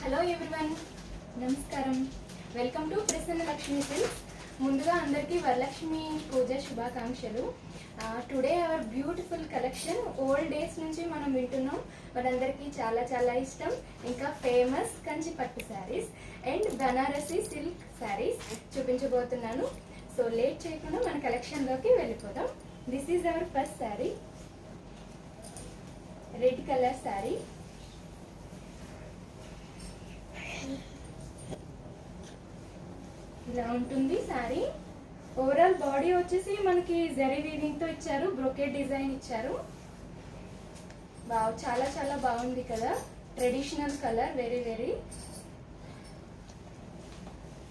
Hello everyone, నమస్కారం. Welcome to Prasanna Lakshmi silks. ముందుగా అందరికీ వరలక్ష్మి పూజ శుభాకాంక్షలు. Today our beautiful collection old days నుంచి మనం వింటున్నాం, మనందరికీ చాలా చాలా ఇష్టం, ఇంకా ఫేమస్ కంచి పట్టు శారీస్ అండ్ బనారసి సిల్క్ శారీస్ చూపించబోతున్నాను. సో లేట్ చేయకుండా మన కలెక్షన్లోకి వెళ్ళిపోదాం. This is our first sari, red colour sari. ఇలా ఉంటుంది శారీ. ఓవరాల్ బాడీ వచ్చేసి మనకి జరీ వీవింగ్ తో ఇచ్చారు, బ్రొకెట్ డిజైన్ ఇచ్చారు. వావ్, చాలా చాలా బాగుంది కదా, traditional colour, very very.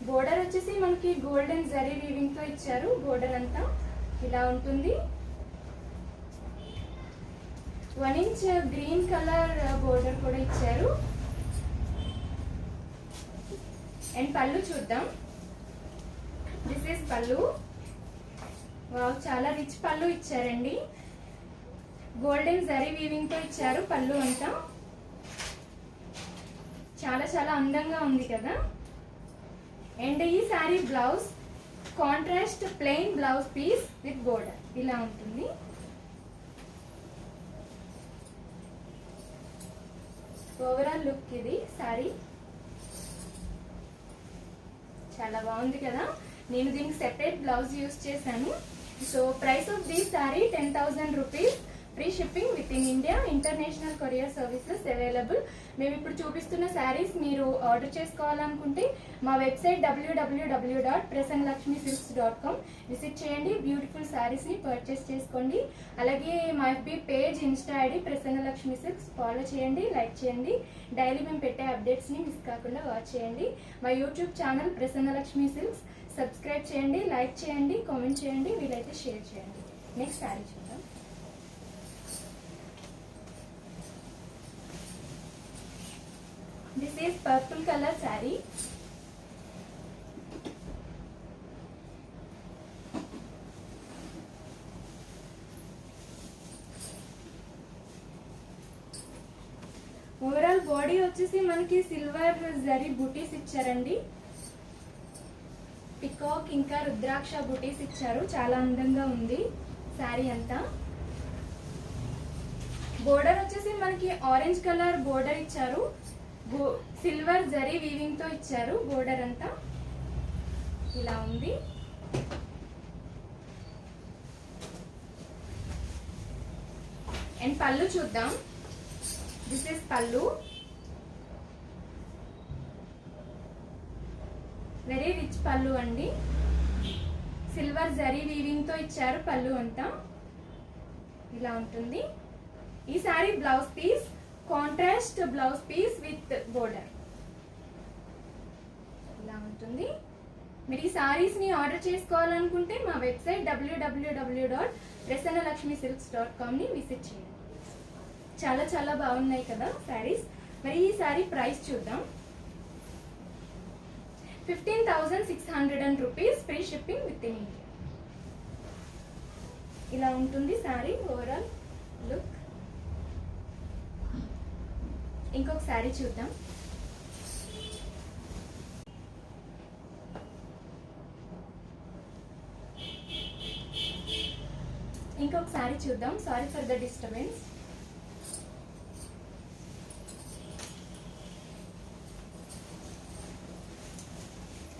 Border వచ్చేసి మనకి గోల్డెన్ జరీ వీవింగ్ తో ఇచ్చారు. బోర్డర్ అంతా ఇలా ఉంటుంది. 1 ఇంచ్ గ్రీన్ కలర్ బోర్డర్ కూడా ఇచ్చారు. అండ్ పళ్ళు చూద్దాం. దిస్ ఈస్ పళ్ళు. వావ్, చాలా రిచ్ పళ్ళు ఇచ్చారండి. గోల్డెన్ జరీ వీవింగ్ తో ఇచ్చారు పళ్ళు అంతా. చాలా చాలా అందంగా ఉంది కదా. అండ్ ఈ sari blouse contrast plain blouse piece with border ఇలా ఉంటుంది. ఓవరాల్ లుక్ ఇది శారీ. చాలా బాగుంది కదా. నేను దీనికి సెపరేట్ బ్లౌజ్ యూజ్ చేశాను. So price of this sari 10,000 rupees. Free shipping within India. International courier services available. మేము ఇప్పుడు చూపిస్తున్న శారీస్ మీరు ఆర్డర్ చేసుకోవాలనుకుంటే మా వెబ్సైట్ www.prasanlakshmisilks.com విజిట్ చేయండి. బ్యూటిఫుల్ శారీస్ని పర్చేస్ చేసుకోండి. అలాగే మా FB page, Insta ID Prasanna Lakshmi silks follow చేయండి, లైక్ చేయండి. డైలీ మేము పెట్టే అప్డేట్స్ని మిస్ కాకుండా వాచ్ చేయండి. మా YouTube channel Prasanna Lakshmi silks subscribe చేయండి, లైక్ చేయండి, కామెంట్ చేయండి, వీలైతే షేర్ చేయండి. నెక్స్ట్ శారీ చూద్దాం. This is purple colour sari. Overall body వచ్చేసి మనకి సిల్వర్ జరీ బూటీస్ ఇచ్చారండి. పికాక్ ఇంకా రుద్రాక్ష బూటీస్ ఇచ్చారు. చాలా అందంగా ఉంది శారీ అంతా. బోర్డర్ వచ్చేసి మనకి ఆరెంజ్ కలర్ బోర్డర్ ఇచ్చారు. సిల్వర్ జరీ వీవింగ్ తో ఇచ్చారు. బోర్డర్ అంతా ఇలా ఉంది. అండ్ పళ్ళు చూద్దాం. దిస్ ఇస్ పళ్ళు. వెరీ రిచ్ పళ్ళు అండి. సిల్వర్ జరీ వీవింగ్ తో ఇచ్చారు పళ్ళు అంతా. ఇలా ఉంటుంది. ఈ sari blouse piece contrast blouse piece with border ఇలా ఉంటుంది. మీరు ఈ సారీస్ ని ఆర్డర్ చేసుకోవాలనుకుంటే మా వెబ్సైట్ www.prasanalakshmisilks.com ని విజిట్ చేయండి. చాలా చాలా బాగున్నాయి కదా సారీస్. మరి ఈ సారీ ప్రైస్ చూద్దాం. 15,600 rupees. Free shipping within India. ఇలా ఉంటుంది సారీ ఓవరాల్ లుక్. ఇంకొక సారీ చూద్దాం. ఇంకొక సారీ చూద్దాం. Sorry for the disturbance.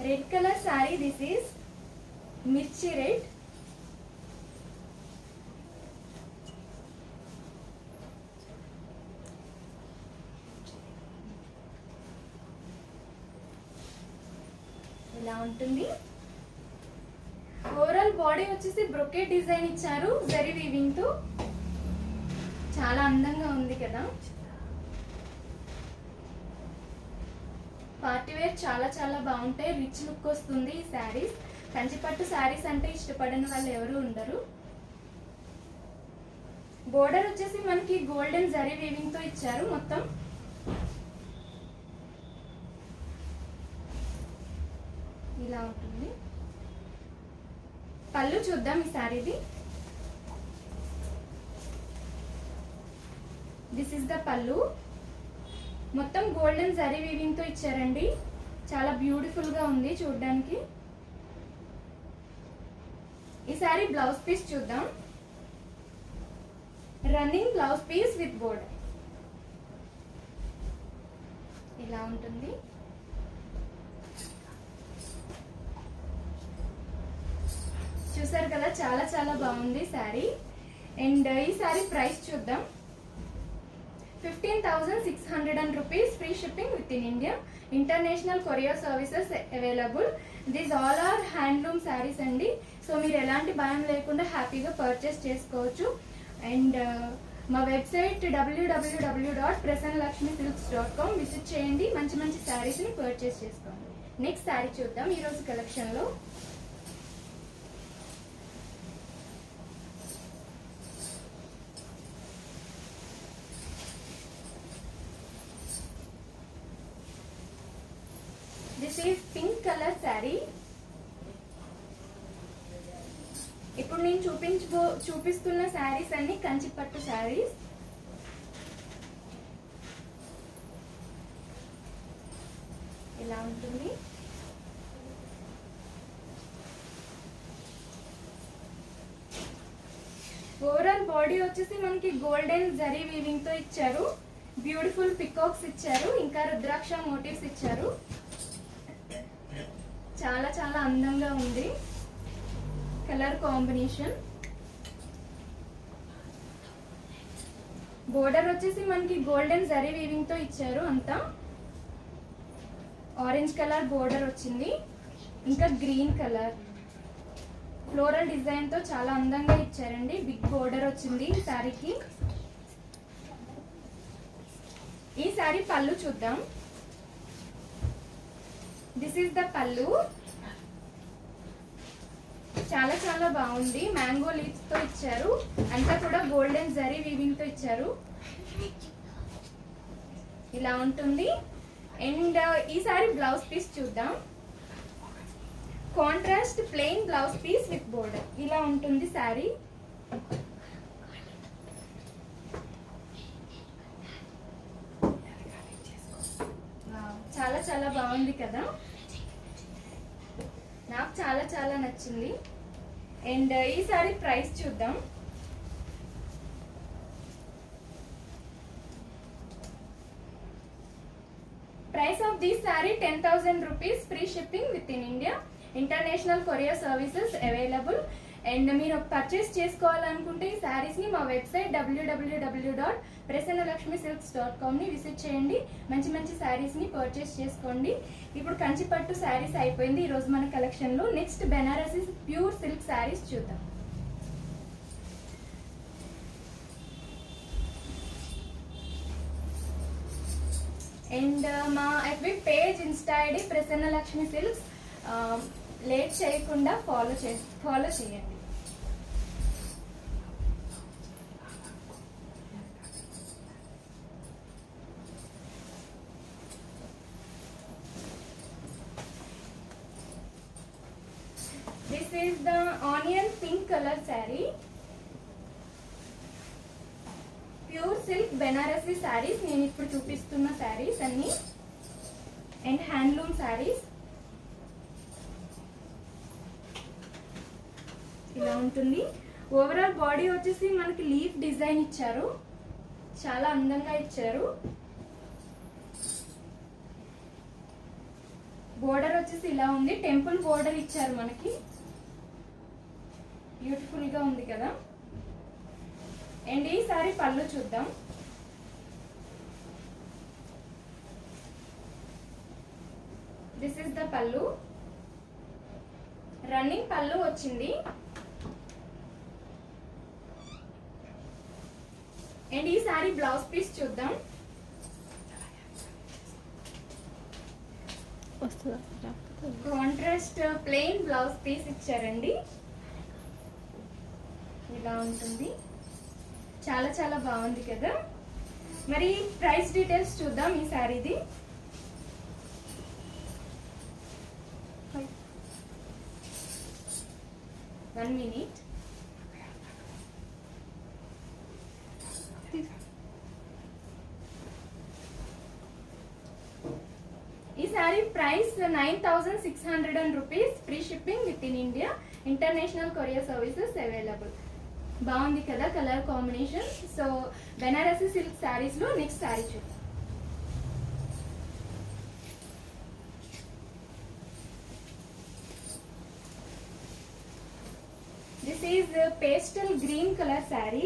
Red colour sorry. This is మిర్చి రెడ్. ఉంటుంది. ఓవరాల్ బాడీ వచ్చేసి బ్రొకెట్ డిజైన్ ఇచ్చారు జరీ వీవింగ్ తో. చాలా అందంగా ఉంది కదా. పార్టీ వేర్ చాలా చాలా బాగుంటాయి. రిచ్ లుక్ వస్తుంది ఈ శారీస్. కంచిపట్టు శారీస్ అంటే ఇష్టపడని వాళ్ళు ఎవరు ఉండరు. బోర్డర్ వచ్చేసి మనకి గోల్డెన్ జరీ వీవింగ్ తో ఇచ్చారు మొత్తం. ఇలా ఉంటుంది. పళ్ళు చూద్దాం ఈ శారీది. దిస్ ఇస్ ద పళ్ళు. మొత్తం గోల్డెన్ జరీ వీవింగ్ తో ఇచ్చారండి. చాలా బ్యూటిఫుల్ గా ఉంది చూడడానికి. ఈ శారీ బ్లౌజ్ పీస్ చూద్దాం. Running blouse piece with border ఇలా ఉంటుంది. చూసారు కదా, చాలా చాలా బాగుంది శారీ. అండ్ ఈ శారీ ప్రైస్ చూద్దాం. 15,600 rupees. Free shipping within India. International courier services available. These all are handloom sarees అండి. సో మీరు ఎలాంటి భయం లేకుండా హ్యాపీగా పర్చేస్ చేసుకోవచ్చు. అండ్ మా వెబ్సైట్ www.prasanalakshmisilks.com విజిట్ చేయండి. మంచి మంచి శారీస్ని పర్చేస్ చేసుకోండి. నెక్స్ట్ శారీ చూద్దాం ఈరోజు కలెక్షన్లో. This is pink colour sari. ఇప్పుడు నేను చూపిస్తున్న శారీస్ అన్ని కంచిపట్టు శారీస్. ఇలా ఉంటుంది. ఓవరాల్ బాడీ వచ్చేసి మనకి గోల్డెన్ జరీ వీవింగ్ తో ఇచ్చారు. బ్యూటిఫుల్ పికాక్స్ ఇచ్చారు, ఇంకా రుద్రాక్ష మోటివ్స్ ఇచ్చారు. చాలా చాలా అందంగా ఉంది కలర్ కాంబినేషన్. బోర్డర్ వచ్చేసి మనకి గోల్డెన్ జరీ వీవింగ్ తో ఇచ్చారు. అంతా ఆరెంజ్ కలర్ బోర్డర్ వచ్చింది, ఇంకా గ్రీన్ కలర్ ఫ్లోరల్ డిజైన్ తో చాలా అందంగా ఇచ్చారండి. బిగ్ బోర్డర్ వచ్చింది ఈ శారీకి. ఈ శారీ పళ్ళు చూద్దాం. దిస్ ఈస్ ద పళ్ళు. చాలా చాలా బాగుంది. మ్యాంగో లీవ్స్ తో ఇచ్చారు. అంతా కూడా గోల్డెన్ జరీ వీవింగ్ తో ఇచ్చారు. ఇలా ఉంటుంది. అండ్ ఈ సారీ బ్లౌజ్ పీస్ చూద్దాం. Contrast plain blouse piece with border ఇలా ఉంటుంది సారీ. చాలా చాలా బాగుంది కదా, నాకు చాలా చాలా నచ్చింది. అండ్ ఈ సారీ ప్రైస్ చూద్దాం. Price of this saree 10,000 rupees. Free shipping within India. International courier services available. And మీరు పర్చేస్ చేసుకోవాలనుకుంటే ఈ శారీస్ని మా వెబ్సైట్ www.prasanalakshmisilks.com విజిట్ చేయండి. మంచి మంచి శారీస్ని పర్చేస్ చేసుకోండి. ఇప్పుడు కంచిపట్టు శారీస్ అయిపోయింది ఈరోజు మన కలెక్షన్లో. Next Banarasi pure silk saris చూద్దాం. అండ్ మా FB page Insta ID Prasanna Lakshmi silks. Late చేయకుండా ఫాలో చేయండి. This is the onion pink colour sari. Pure silk Banarasi saris నేను ఇప్పుడు చూపిస్తున్న శారీస్ అన్ని. అండ్ హ్యాండ్లూమ్ శారీస్ ఇలా ఉంటుంది. ఓవరాల్ బాడీ వచ్చేసి మనకి లీఫ్ డిజైన్ ఇచ్చారు, చాలా అందంగా ఇచ్చారు. బోర్డర్ వచ్చేసి ఇలా ఉంది, టెంపుల్ బోర్డర్ ఇచ్చారు మనకి. బ్యూటిఫుల్ గా ఉంది కదా. అండ్ ఈ సారీ పళ్ళు చూద్దాం. దిస్ ఇస్ ద పళ్ళు. రన్నింగ్ పళ్ళు వచ్చింది. అండ్ ఈ సారీ బ్లౌజ్ పీస్ చూద్దాం. కాంట్రాస్ట్ ప్లెయిన్ బ్లౌజ్ పీస్ ఇచ్చారండి. ఇలా ఉంటుంది, చాలా చాలా బాగుంది కదా. మరి ప్రైస్ డీటెయిల్స్ చూద్దాం ఈ సారీది. One minute. ఈ sari price 9600 rupees. Free shipping within India. International courier services available. బాగుంది కదా colour combination. So Banarasi silk saris లో నెక్స్ట్ సారీ చూద్దాం. This is pastel green colour sari.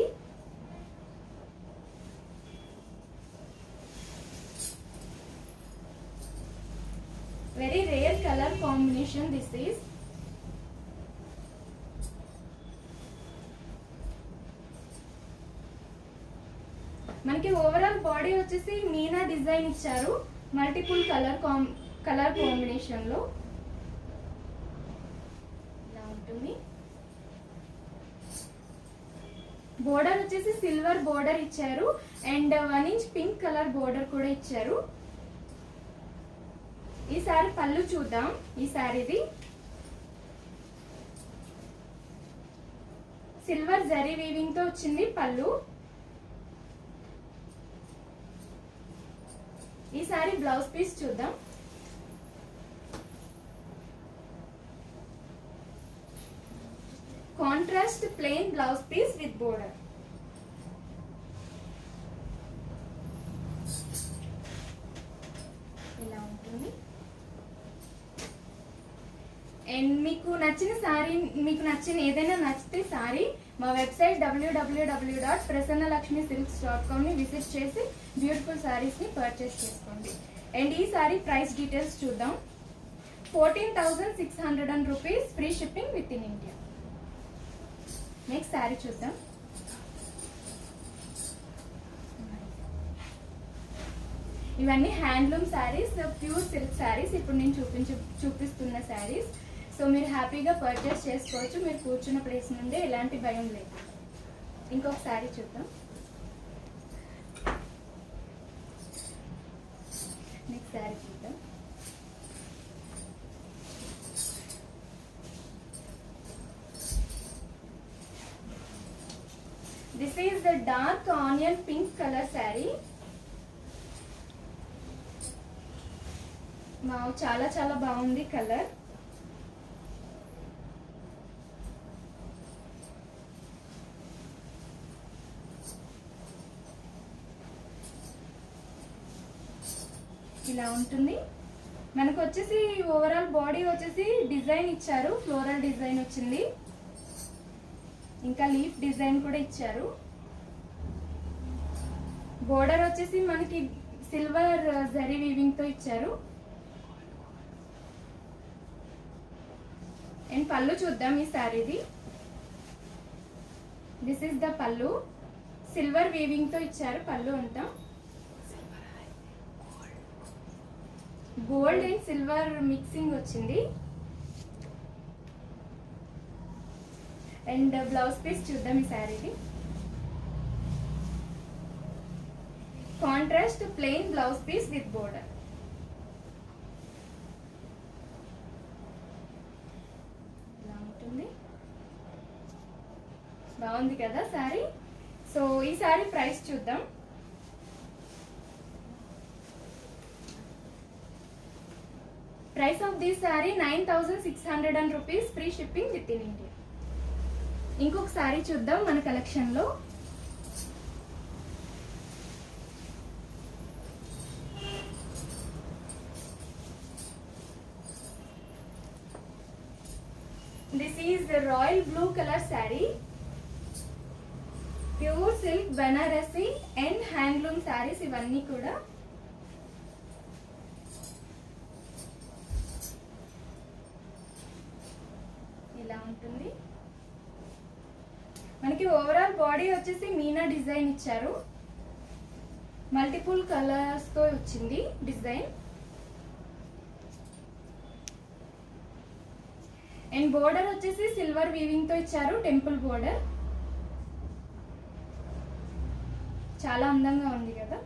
Very rare colour combination this is. మనకి overall body వచ్చేసి meena design ఇచ్చారు, multiple colour combination లో. ఇలా ఉంటుంది. బోర్డర్ వచ్చేసి సిల్వర్ బోర్డర్ ఇచ్చారు and 1 inch pink colour border కూడా ఇచ్చారు. ఈ సారీ పళ్ళు చూద్దాం. ఈ సారీది సిల్వర్ జరీ వీవింగ్ తో వచ్చింది పళ్ళు. ఈ సారీ బ్లౌజ్ పీస్ చూద్దాం. Contrast plain blouse piece with border. ఇలా ఉంటుంది. అండ్ మీకు నచ్చిన సారీ, మీకు నచ్చిన ఏదైనా నచ్చితే సారీ మా వెబ్సైట్ www.prasanalakshmisilks.com ని విజిట్ చేసి బ్యూటిఫుల్ సారీస్ ని పర్చేస్ చేసుకోండి. అండ్ ఈ సారీ ప్రైస్ డీటెయిల్స్ చూద్దాం. 14,600 rupees. Free shipping within India. Next sari చూద్దాం. ఇవన్నీ handloom saris, pure silk saris. ఇప్పుడు నేను చూపిస్తున్న శారీస్. సో మీరు హ్యాపీగా పర్చేస్ చేసుకోవచ్చు. మీరు కూర్చున్న ప్లేస్ నుండి ఎలాంటి భయం లేదు. ఇంకొక శారీ చూద్దాం. నెక్స్ట్ శారీ చూద్దాం. This is the dark onion pink colour sari. చాలా చాలా బాగుంది కలర్. ఇలా ఉంటుంది. మనకు వచ్చేసి ఓవరాల్ బాడీ వచ్చేసి డిజైన్ ఇచ్చారు, ఫ్లోరల్ డిజైన్ వచ్చింది, ఇంకా లీఫ్ డిజైన్ కూడా ఇచ్చారు. బోర్డర్ వచ్చేసి మనకి సిల్వర్ జరీ వీవింగ్ తో ఇచ్చారు. అండ్ పళ్ళు చూద్దాం ఈ సారీది. This is the pallu. Silver weaving తో ఇచ్చారు పళ్ళు అంతా. గోల్డ్ అండ్ సిల్వర్ మిక్సింగ్ వచ్చింది. అండ్ బ్లౌజ్ పీస్ చూద్దాం ఈ సారీది. Contrast plain blouse piece with border. ఇలా ఉంటుంది. బాగుంది కదా సారీ. సో ఈ సారీ ప్రైస్ చూద్దాం. Price of this sari 9600 rupees. Free shipping within India. ఇంకొక సారీ చూద్దాం మన కలెక్షన్ లో. This is royal blue colour sari. Pure silk Banarasi and handloom saris ఇవన్నీ కూడా. మనకి ఓవరాల్ బాడీ వచ్చేసి మీనా డిజైన్ ఇచ్చారు, మల్టిపుల్ కలర్స్ తో వచ్చింది డిజైన్. అండ్ బోర్డర్ వచ్చేసి సిల్వర్ వీవింగ్ తో ఇచ్చారు, టెంపుల్ బోర్డర్. చాలా అందంగా ఉంది కదా.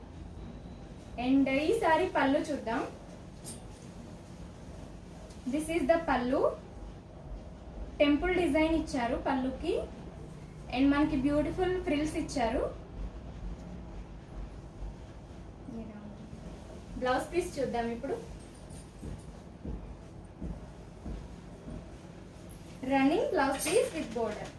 అండ్ ఈ సారీ పళ్ళు చూద్దాం. This is the pallu. Temple design ఇచ్చారు పళ్ళుకి. అండ్ మనకి బ్యూటిఫుల్ ఫ్రిల్స్ ఇచ్చారు. బ్లౌజ్ పీస్ చూద్దాం ఇప్పుడు. Running blouse piece with border.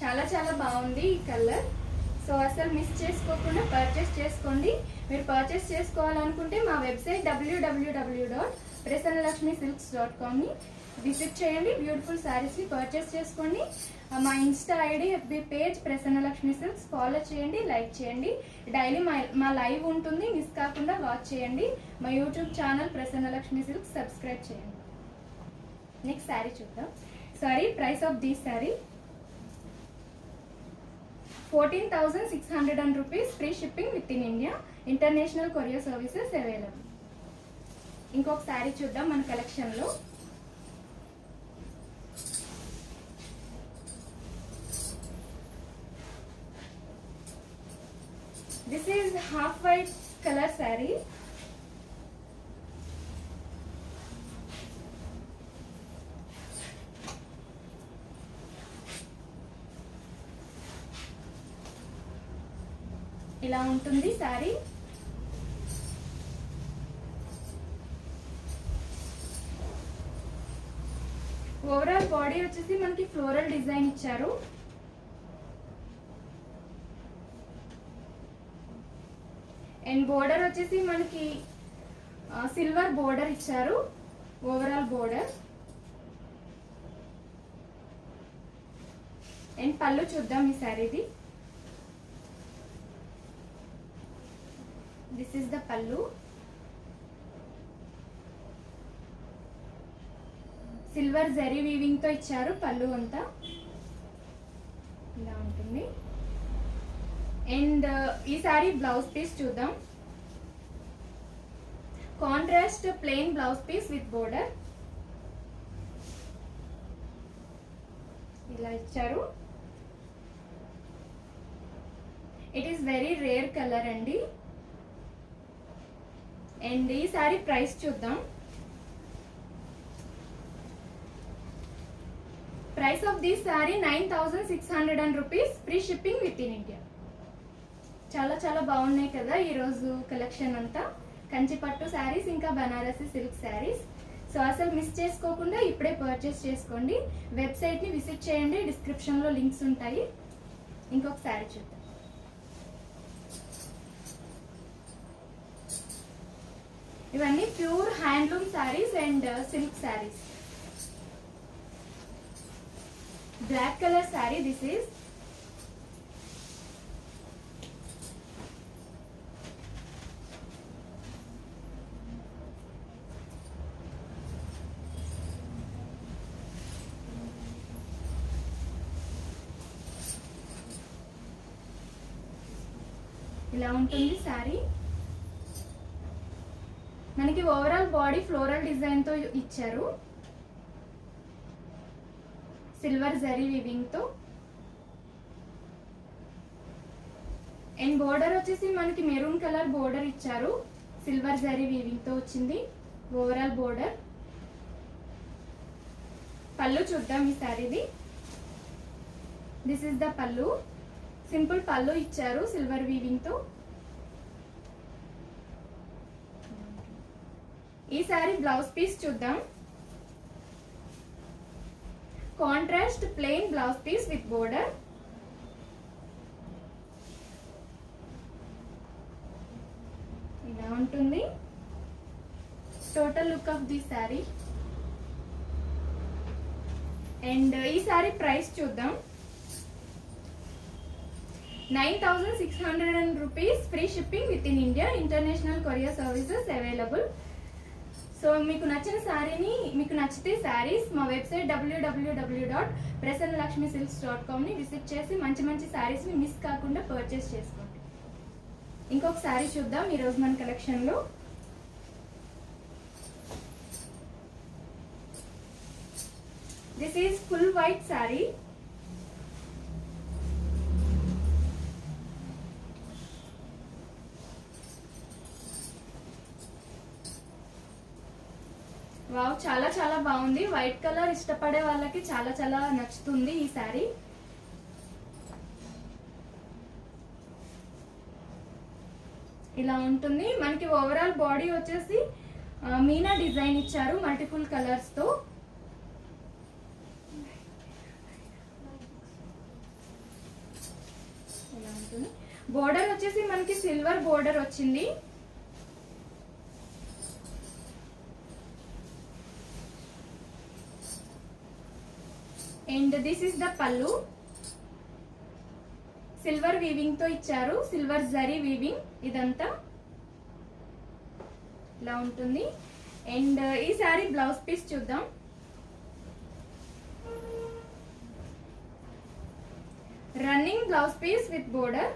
చాలా చాలా బాగుంది ఈ కలర్. సో అసలు మిస్ చేసుకోకుండా పర్చేస్ చేసుకోండి. మీరు పర్చేస్ చేసుకోవాలనుకుంటే మా వెబ్సైట్ www.prasanalakshmisilks.com విజిట్ చేయండి. బ్యూటిఫుల్ శారీస్ని పర్చేస్ చేసుకోండి. మా Insta ID, FB page Prasannalakshmi silks follow చేయండి, లైక్ చేయండి. డైలీ మా లైవ్ ఉంటుంది, మిస్ కాకుండా వాచ్ చేయండి. మా YouTube channel Prasanna Lakshmi silks subscribe చేయండి. నెక్స్ట్ శారీ చూద్దాం. Sorry price of this sari 14,600 rupees. Free shipping within India. International courier services available. ఇంకొక శారీ చూద్దాం మన కలెక్షన్లో. This is half white colour sari. ఇలా ఉంటుంది శారీ. ఓవరాల్ బాడీ వచ్చేసి మనకి ఫ్లోరల్ డిజైన్ ఇచ్చారు. అండ్ బోర్డర్ వచ్చేసి మనకి సిల్వర్ బోర్డర్ ఇచ్చారు. Overall border. అండ్ పళ్ళు చూద్దాం ఈ శారీది. This is the pallu. Silver zari weaving తో ఇచ్చారు పళ్ళు అంతా. ఇలా ఉంటుంది. అండ్ ఈ సారీ బ్లౌజ్ పీస్ చూద్దాం. Contrast plain blouse piece with border. ఇలా ఇచ్చారు. It is very rare colour అండి. అండ్ ఈ సారీ ప్రైస్ చూద్దాం. Price of this sari 9,600 rupees. Free shipping within India. చాలా చాలా బాగున్నాయి కదా ఈరోజు కలెక్షన్ అంతా. కంచిపట్టు శారీస్ ఇంకా బనారసి సిల్క్ శారీస్. సో అసలు మిస్ చేసుకోకుండా ఇప్పుడే పర్చేస్ చేసుకోండి. వెబ్సైట్ని విజిట్ చేయండి, డిస్క్రిప్షన్లో లింక్స్ ఉంటాయి. ఇంకొక శారీ చూద్దాం. ఇవన్నీ pure handloom saris and silk saris. Black colour sari this is. ఇలా ఉంటుంది శారీ. మనకి ఓవరాల్ బాడీ ఫ్లోరల్ డిజైన్ తో ఇచ్చారు, సిల్వర్ జరీ వీవింగ్ తో. అండ్ బోర్డర్ వచ్చేసి మనకి మెరూన్ కలర్ బోర్డర్ ఇచ్చారు, సిల్వర్ జరీ వీవింగ్ తో వచ్చింది ఓవరాల్ బోర్డర్. పళ్ళు చూద్దాం ఈ శారీది. This is the pallu. Simple pallu ఇచ్చారు సిల్వర్ వీవింగ్ తో. ఈ సారీ బ్లౌజ్ పీస్ చూద్దాం. Contrast plain blouse piece with border. ఇలా ఉంటుంది total look of the sari. And ఈ సారీ ప్రైస్ చూద్దాం. 9,600 rupees. Free shipping within India. International courier services available. So మీకు నచ్చిన శారీని, మీకు నచ్చితే శారీస్ మా వెబ్సైట్ www.prasanalakshmisilks.comని విజిట్ చేసి మంచి మంచి శారీస్ని మిస్ కాకుండా పర్చేస్ చేసుకోండి. ఇంకొక శారీ చూద్దాం ఈరోజు మన కలెక్షన్లో. This is full white sari. Wow, చాలా చాలా బాగుంది. వైట్ కలర్ ఇష్టపడే వాళ్ళకి చాలా చాలా నచ్చుతుంది ఈ శారీ. ఇలా ఉంటుంది. మనకి ఓవరాల్ బాడీ వచ్చేసి మీనా డిజైన్ ఇచ్చారు మల్టిపుల్ కలర్స్ తో. ఇలా ఉంటుంది. బోర్డర్ వచ్చేసి మనకి సిల్వర్ బోర్డర్ వచ్చింది. అండ్ దిస్ ఇస్ ద పల్లు. సిల్వర్ వీవింగ్ తో ఇచ్చారు, సిల్వర్ జరీ వీవింగ్ ఇదంతా ఇలా ఉంటుంది. అండ్ ఈ సారీ బ్లౌజ్ పీస్ చూద్దాం. Running blouse piece with border.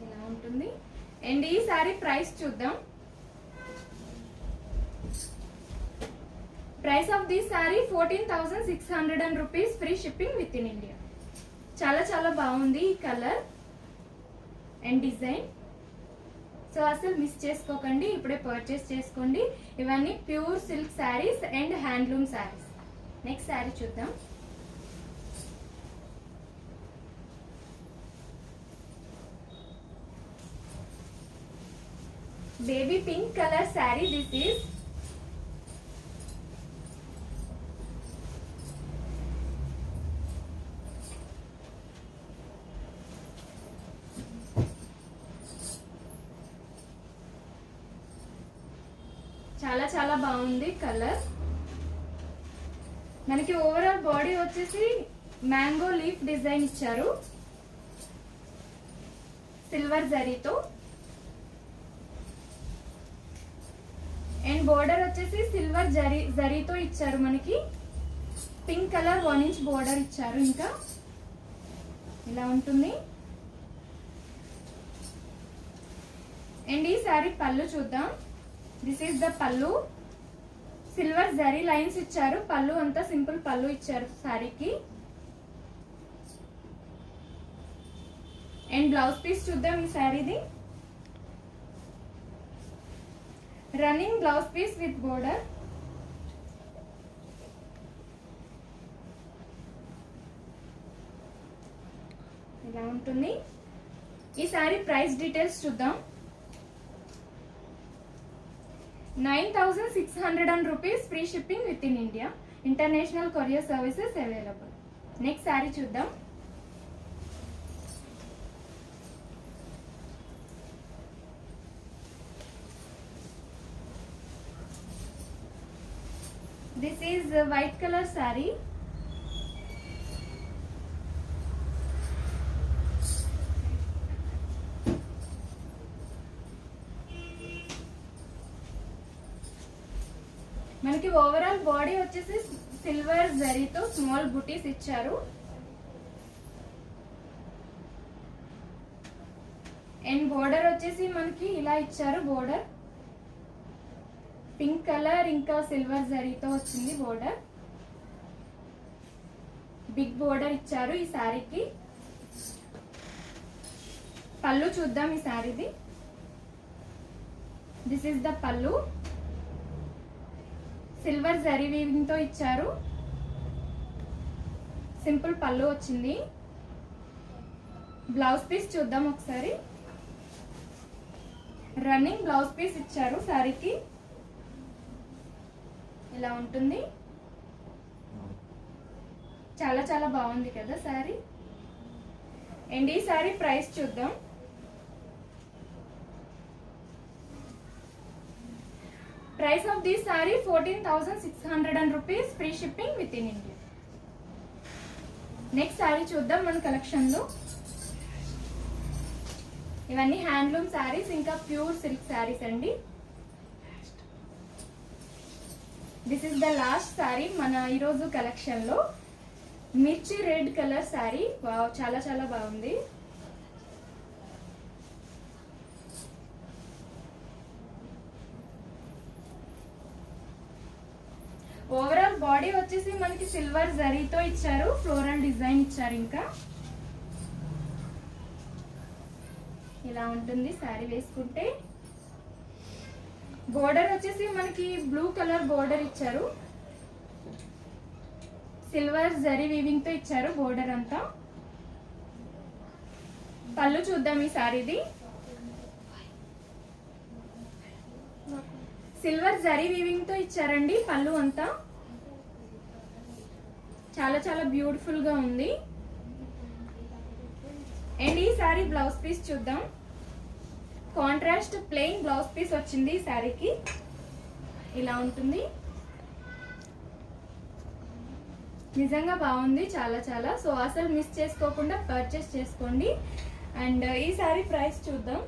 ఇలా ఉంటుంది. అండ్ ఈ సారీ ప్రైస్ చూద్దాం. Price of this sari 14,600 rupees, free shipping within India. చాలా చాలా బాగుంది ఈ కలర్ అండ్ డిజైన్. సో అసలు మిస్ చేసుకోకండి, ఇప్పుడే పర్చేస్ చేసుకోండి. ఇవన్నీ pure silk saris and handloom saris. Next sari చూద్దాం. Baby pink colour sari. This is చాలా చాలా బాగుంది కలర్. మనకి ఓవరాల్ బాడీ వచ్చేసి మ్యాంగో లీఫ్ డిజైన్ ఇచ్చారు సిల్వర్ జరీతో. అండ్ బోర్డర్ వచ్చేసి సిల్వర్ జరీతో ఇచ్చారు. మనకి పింక్ కలర్ 1 inch బోర్డర్ ఇచ్చారు. ఇంకా ఇలా ఉంటుంది. అండ్ ఈ సారీ పళ్ళు చూద్దాం. దిస్ ఈస్ ద పల్లు. సిల్వర్ జరీ లైన్స్ ఇచ్చారు. పళ్ళు అంతా సింపుల్ పళ్ళు ఇచ్చారు సారీకి. అండ్ బ్లౌజ్ పీస్ చూద్దాం ఈ సారీది. Running blouse piece with border. ఇలా ఉంటుంది. ఈ సారీ ప్రైస్ డీటెయిల్స్ చూద్దాం. 9,600 rupees, free shipping within India. International courier services available. Next sari చూద్దాం. This is white colour sari. మనకి ఓవరాల్ బాడీ వచ్చేసి సిల్వర్ జరీతో స్మాల్ బుటీస్ ఇచ్చారు. అండ్ బోర్డర్ వచ్చేసి మనకి ఇలా ఇచ్చారు. బోర్డర్ పింక్ కలర్ ఇంకా సిల్వర్ జరీతో వచ్చింది బోర్డర్. బిగ్ బోర్డర్ ఇచ్చారు ఈ శారీకి. పళ్ళు చూద్దాం ఈ శారీది. This is the pallu. Silver zari weaving తో ఇచ్చారు. సింపుల్ పళ్ళు వచ్చింది. బ్లౌజ్ పీస్ చూద్దాం ఒకసారి. రన్నింగ్ బ్లౌజ్ పీస్ ఇచ్చారు శారీకి. ఇలా ఉంటుంది. చాలా చాలా బాగుంది కదా శారీ. అండ్ ఈ శారీ ప్రైస్ చూద్దాం. Price of this sari 14,600 rupees, free shipping within India. Next sari చూద్దాం మన కలెక్షన్ లో. ఇవన్నీ హ్యాండ్లూమ్ శారీస్, ఇంకా ప్యూర్ సిల్క్ శారీస్ అండి. This is the last sari మన ఈరోజు కలెక్షన్ లో. మిర్చి రెడ్ కలర్ శారీ, వావ్, చాలా చాలా బాగుంది. ఓవరాల్ బాడీ వచ్చేసి మనకి సిల్వర్ జరీతో ఇచ్చారు, ఫ్లోరల్ డిజైన్ ఇచ్చారు. ఇంకా ఇలా ఉంటుంది శారీ వేసుకుంటే. బోర్డర్ వచ్చేసి మనకి బ్లూ కలర్ బోర్డర్ ఇచ్చారు, సిల్వర్ జరీ వీవింగ్ తో ఇచ్చారు బోర్డర్ అంతా. పళ్ళు చూద్దాం ఈ శారీది. సిల్వర్ జరీ వీవింగ్ తో ఇచ్చారండి పళ్ళు అంతా. చాలా చాలా బ్యూటిఫుల్ గా ఉంది. అండ్ ఈ శారీ బ్లౌజ్ పీస్ చూద్దాం. కాంట్రాస్ట్ ప్లెయిన్ బ్లౌజ్ పీస్ వచ్చింది ఈ శారీకి. ఇలా ఉంటుంది, నిజంగా బాగుంది చాలా చాలా. సో అసలు మిస్ చేసుకోకుండా పర్చేస్ చేసుకోండి. అండ్ ఈ శారీ ప్రైస్ చూద్దాం.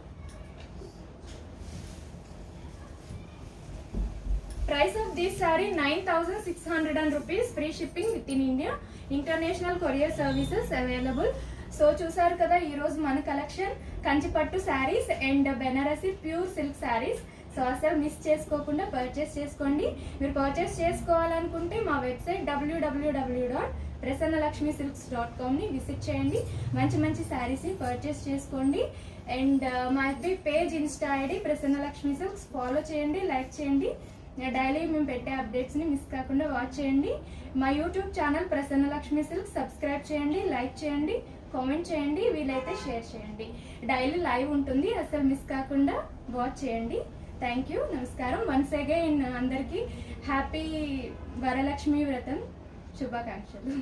Price of this sari 9600 rupees, free shipping within India, international courier services available. So చూసారు కదా ఈరోజు మన collection Kanchipattu saris and Banarasi pure silk saris. So అసలు మిస్ చేసుకోకుండా పర్చేస్ చేసుకోండి. మీరు పర్చేస్ చేసుకోవాలనుకుంటే మా వెబ్సైట్ www.prasanalakshmisilks.com ని విజిట్ చేయండి. మంచి మంచి శారీస్ని పర్చేస్ చేసుకోండి. అండ్ మా FB page, Insta ID Prasanna Lakshmi silks follow చేయండి, లైక్ చేయండి. డైలీ మేము పెట్టే అప్డేట్స్ని మిస్ కాకుండా వాచ్ చేయండి. మా YouTube channel Prasanna Lakshmi silks subscribe చేయండి, లైక్ చేయండి, కామెంట్ చేయండి, వీలైతే షేర్ చేయండి. డైలీ లైవ్ ఉంటుంది, అసలు మిస్ కాకుండా వాచ్ చేయండి. థ్యాంక్ యూ, నమస్కారం. వన్స్ అగైన్ అందరికీ హ్యాపీ వరలక్ష్మి వ్రతం శుభాకాంక్షలు.